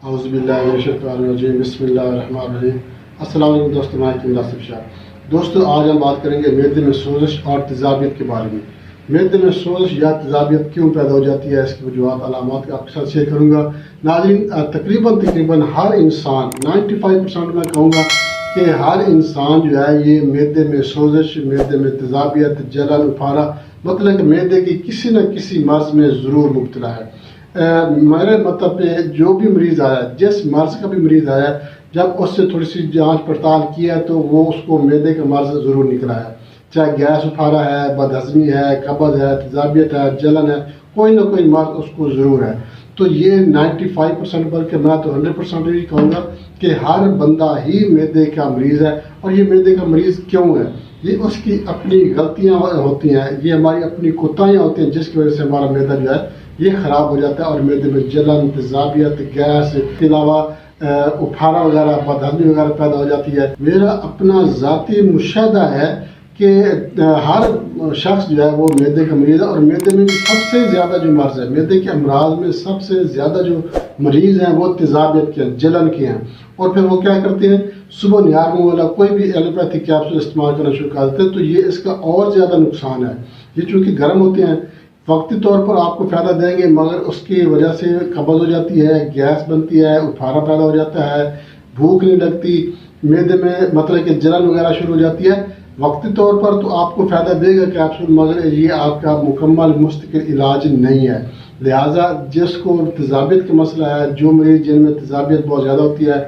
اعوذ باللہ من الشیطان الرجیم بسم اللہ الرحمن الرحیم۔ السلام علیکم دوستو، میں حکیم ناصف شاہ۔ دوستو آج ہم بات کریں گے معدے میں سوزش اور تیزابیت کے بارے میں۔ معدے میں سوزش یا تیزابیت کیوں پیدا ہو جاتی ہے، اس کی وجوہات علامات آپ کے ساتھ شیئر کروں گا۔ ناظرین، تقریباً ہر انسان 95% میں کہوں گا کہ ہر انسان جو ہے یہ معدے میں سوزش، معدے میں تیزابیت، جلن، اپھارا، مطلب کہ معدے کی کسی نہ کسی مرض میں ضرور مبتلا ہے۔ میرے مطلب پہ جو بھی مریض آیا ہے، جس مرض کا بھی مریض آیا ہے، جب اس سے تھوڑی سی جانچ پڑتال کی ہے تو وہ اس کو معدے کا مرض ضرور نکلا ہے، چاہے گیس اپھارا ہے، بد ہضمی ہے، قبض ہے، تیزابیت ہے، جلن ہے، کوئی نہ کوئی مرض اس کو ضرور ہے۔ تو یہ 95% بلکہ میں تو 100% ہی کہوں گا کہ ہر بندہ ہی معدے کا مریض ہے۔ اور یہ معدے کا مریض کیوں ہے؟ یہ اس کی اپنی غلطیاں ہوتی ہیں، یہ ہماری اپنی کوتاہیاں ہوتی ہیں جس کی وجہ سے ہمارا معدہ جو ہے یہ خراب ہو جاتا ہے اور معدے میں جلن، تیزابیت، گیس کے علاوہ اپھارا وغیرہ، بد ہضمی وغیرہ پیدا ہو جاتی ہے۔ میرا اپنا ذاتی مشاہدہ ہے کہ ہر شخص جو ہے وہ معدے کا مریض ہے، اور معدے میں سب سے زیادہ جو مرض ہے، معدے کے امراض میں سب سے زیادہ جو مریض ہیں وہ تیزابیت کے ہیں، جلن کے ہیں۔ اور پھر وہ کیا کرتے ہیں، صبح نیار منہ والا کوئی بھی ایلوپیتھک کیپسول استعمال کرنا شروع کر دیتے ہیں، تو یہ اس کا اور زیادہ نقصان ہے۔ یہ چونکہ گرم ہوتے ہیں، وقتی طور پر آپ کو فائدہ دیں گے، مگر اس کی وجہ سے قبض ہو جاتی ہے، گیس بنتی ہے، اپھارا پیدا ہو جاتا ہے، بھوک نہیں لگتی، معدے میں مطلب کہ جلن وغیرہ شروع ہو جاتی ہے۔ وقتی طور پر تو آپ کو فائدہ دے گا کیپسول، مگر یہ آپ کا مکمل مستقل علاج نہیں ہے۔ لہٰذا جس کو تیزابیت کا مسئلہ ہے، جو مریض جن میں تیزابیت بہت زیادہ ہوتی ہے،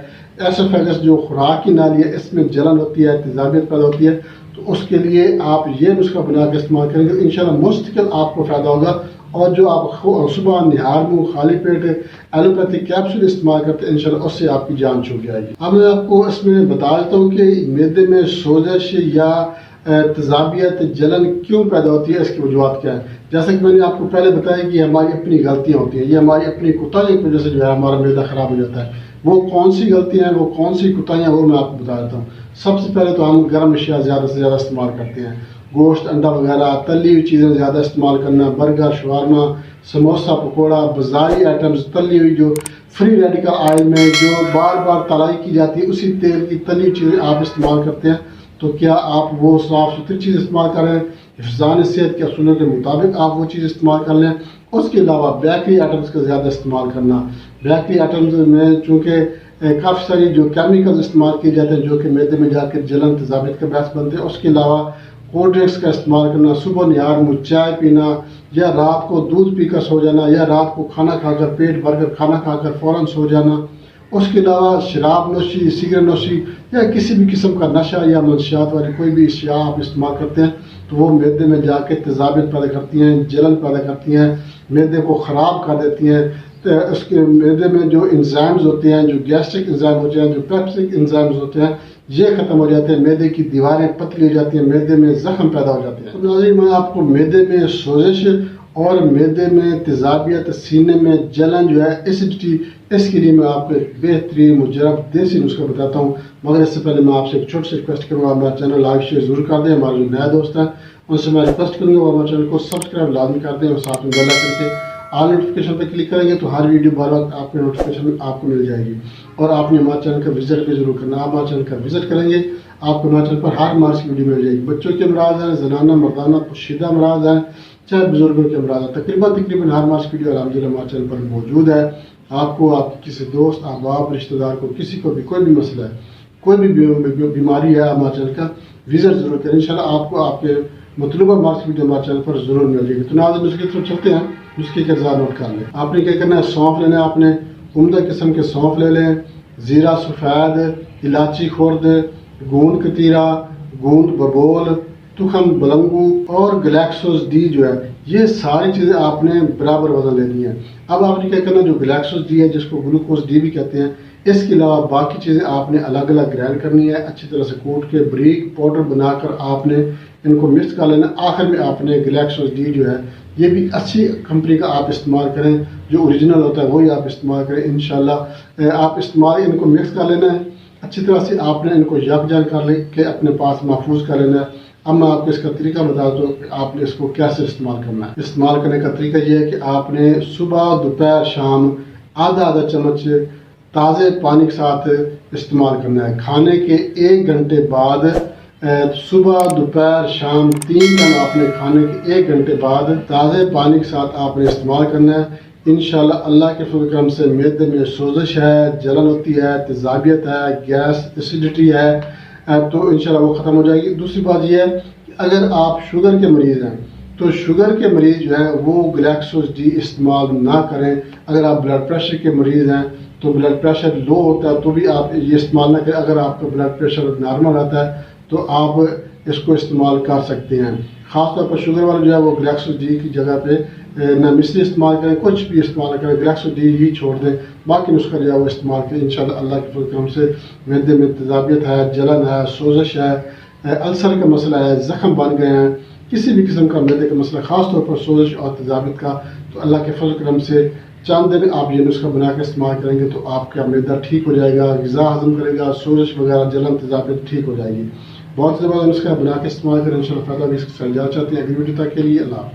ایسوفیگس جو خوراک کی نالی ہے اس میں جلن ہوتی ہے، تیزابیت پیدا ہوتی ہے، تو اس کے لیے آپ یہ نسخہ بنا کے استعمال کریں گے، انشاءاللہ مستقل آپ کو فائدہ ہوگا۔ اور جو آپ صبح نہار منہ خالی پیٹ ایلوپیتھک کیپسول استعمال کرتے ہیں، انشاءاللہ اس سے آپ کی جان چھوٹ جائے گی۔ اب میں آپ کو اس میں بتا دیتا ہوں کہ معدے میں سوزش یا تیزابیت، جلن کیوں پیدا ہوتی ہے، اس کی وجوہات کیا ہے۔ جیسا کہ میں نے آپ کو پہلے بتایا کہ یہ ہماری اپنی غلطیاں ہوتی ہیں، یہ ہماری اپنی کوتاہیوں کی وجہ سے جو ہے ہمارا معدہ خراب ہو جاتا ہے۔ وہ کون سی غلطیاں ہیں، وہ کون سی کوتاہیاں، وہ میں آپ کو بتا دیتا ہوں۔ سب سے پہلے تو ہم گرم اشیاء زیادہ سے زیادہ استعمال کرتے ہیں، گوشت، انڈا وغیرہ، تلی ہوئی چیزیں زیادہ استعمال کرنا، برگر، شورما، سموسہ، پکوڑا، بازاری آئٹمز، تلی ہوئی جو فری ریڈیکل آئل میں جو بار بار تلائی کی جاتی ہے، اسی تیل کی تلی ہوئی چیزیں آپ استعمال کرتے ہیں، تو کیا آپ وہ صاف ستھری چیز استعمال کر رہے ہیں؟ حفظان صحت کے اصولوں کے مطابق آپ وہ چیز استعمال کر لیں۔ اس کے علاوہ بیکری آئٹمز کا زیادہ استعمال کرنا، بیکری آئٹمز میں چونکہ کافی ساری جو کیمیکلز استعمال کیے جاتے ہیں جو کہ معدے میں جا کے جلن، تیزابیت کا باعث بنتے ہیں۔ اس کے علاوہ کولڈ ڈرنکس کا استعمال کرنا، صبح نہار منہ چائے پینا، یا رات کو دودھ پی کر سو جانا، یا رات کو کھانا کھا کر پیٹ بھر کر کھانا کھا کر فوراً سو جانا۔ اس کے علاوہ شراب نوشی، سگریٹ نوشی، یا کسی بھی قسم کا نشہ یا منشیات والی کوئی بھی اشیاء آپ استعمال کرتے ہیں تو وہ معدے میں جا کے تیزابیت پیدا کرتی ہیں، جلن پیدا کرتی ہیں، معدے کو خراب کر دیتی ہیں۔ اس کے معدے میں جو انزائمز ہوتے ہیں، جو گیسٹرک انزائم ہوتے ہیں، جو پیپسک انزائمز ہوتے ہیں، یہ ختم ہو جاتے ہیں، معدے کی دیواریں پتلی ہو جاتی ہیں، معدے میں زخم پیدا ہو جاتے ہیں۔ تو ناظرین، میں آپ کو معدے میں سوزش اور معدے میں تیزابیت، سینے میں جلن جو ہے ایسیڈیٹی، اس کے لیے میں آپ کو ایک بہترین مجرب دیسی نسخہ بتاتا ہوں۔ مگر اس سے پہلے میں آپ سے ایک چھوٹی سی ریکویسٹ کروں گا، ہمارا چینل لائک شیئر ضرور کر دیں۔ ہمارے جو نئے دوست ہیں ان سے میں ریکویسٹ کروں گا وہ ہمارے چینل کو سبسکرائب لازمی کر دیں، اور ساتھ میں بیل آئکن کے آل نوٹیفیکیشن پہ کلک کریں گے تو ہر ویڈیو بار وقت آپ کو نوٹیفیکیشن آپ کو مل جائے گی۔ اور آپ نے ہمارے چینل کا وزٹ بھی ضرور کرنا، آپ ہمارے چینل کا وزٹ کریں گے آپ کو ہمارے چینل پر ہر مارچ کی ویڈیو مل جائے گی۔ بچوں کے امراض ہیں، زنانہ مردانہ پوشیدہ امراض ہیں، چاہے بزرگوں کے امراض ہیں، تقریباً ہر مارچ کی ویڈیو الحمدللہ ہمارے چینل پر موجود ہے۔ آپ کو آپ کے کسی دوست، احباب، رشتہ دار کو، کسی کو بھی کوئی بھی مسئلہ ہے، کوئی بھی بیماری ہے، ہمارے چینل کا وزٹ ضرور کریں، انشاءاللہ آپ کو آپ کے مطلوبہ مارچ کی ویڈیو ہمارے چینل پر ضرور مل جائے گی۔ تو ناظرین، نسخے کی طرف چلتے ہیں۔ نسخے کے اجزاء نوٹ کر لیں۔ آپ نے کیا کرنا ہے، سونف لینا ہے، آپ نے عمدہ قسم کے سونف لے لیں، زیرہ سفید، الائچی خرد، گوند کتیرا، گوند ببول، تخم بلنگو اور گلیکسوز ڈی جو ہے، یہ ساری چیزیں آپ نے برابر وزن لینی ہے۔ اب آپ نے کیا کرنا ہے، جو گلیکسوز ڈی ہے جس کو گلوکوز ڈی بھی کہتے ہیں، اس کے علاوہ باقی چیزیں آپ نے الگ الگ گرائنڈ کرنی ہے، اچھی طرح سے کوٹ کے بریک پاؤڈر بنا کر آپ نے ان کو مکس کر لینا۔ آخر میں آپ نے گلیکسوز ڈی جو ہے یہ بھی اچھی کمپنی کا آپ استعمال کریں، جو اوریجنل ہوتا ہے وہی آپ استعمال کریں انشاءاللہ۔ آپ استعمال ان کو مکس کر لینا ہے، اچھی طرح سے آپ نے ان کو یکجا کر لے کے اپنے پاس محفوظ کر لینا ہے۔ اب میں آپ کو اس کا طریقہ بتا دوں کہ آپ نے اس کو کیسے استعمال کرنا ہے۔ استعمال کرنے کا طریقہ یہ ہے کہ آپ نے صبح، دوپہر، شام آدھا چمچ تازے پانی کے ساتھ استعمال کرنا ہے۔ کھانے کے 1 گھنٹے بعد صبح دوپہر شام 3 ٹائم آپ نے کھانے کے 1 گھنٹے بعد تازے پانی کے ساتھ آپ نے استعمال کرنا ہے۔ انشاءاللہ اللہ کے فضل و کرم سے معدے میں سوزش ہے، جلن ہوتی ہے، تیزابیت ہے، گیس ایسیڈیٹی ہے تو انشاءاللہ وہ ختم ہو جائے گی۔ دوسری بات یہ ہے کہ اگر آپ شوگر کے مریض ہیں تو شوگر کے مریض جو ہیں وہ گلیکسوز ڈی استعمال نہ کریں۔ اگر آپ بلڈ پریشر کے مریض ہیں تو بلڈ پریشر لو ہوتا ہے تو بھی آپ یہ استعمال نہ کریں۔ اگر آپ کا بلڈ پریشر نارمل رہتا ہے تو آپ اس کو استعمال کر سکتے ہیں۔ خاص طور پر شوگر والے جو ہے وہ گلیکسوز ڈی کی جگہ پہ نہ مصری استعمال کریں، کچھ بھی استعمال نہ کریں، گلیکسوز ڈی ہی چھوڑ دیں، باقی نسخہ جو ہے وہ استعمال کریں۔ انشاءاللہ اللہ کے فضل و کرم سے معدے میں تیزابیت ہے، جلن ہے، سوزش ہے، السر کا مسئلہ ہے، زخم بن گئے ہیں، کسی بھی قسم کا معدے کا مسئلہ خاص طور پر سوزش اور تیزابیت کا، تو اللہ کے فضل و کرم سے چند دن آپ یہ نسخہ بنا کے استعمال کریں گے تو آپ کا معدہ ٹھیک ہو جائے گا، غذا ہضم کرے گا، سوزش وغیرہ جلن تیزابیت ٹھیک ہو جائے گی۔ بہت سے زیادہ نسخہ بنا کے استعمال کریں، انشاءاللہ فائدہ بھی اس کے ساتھ جانا چاہتے ہیں۔ اگلی ویڈیو تک کے لیے اللہ حافظ۔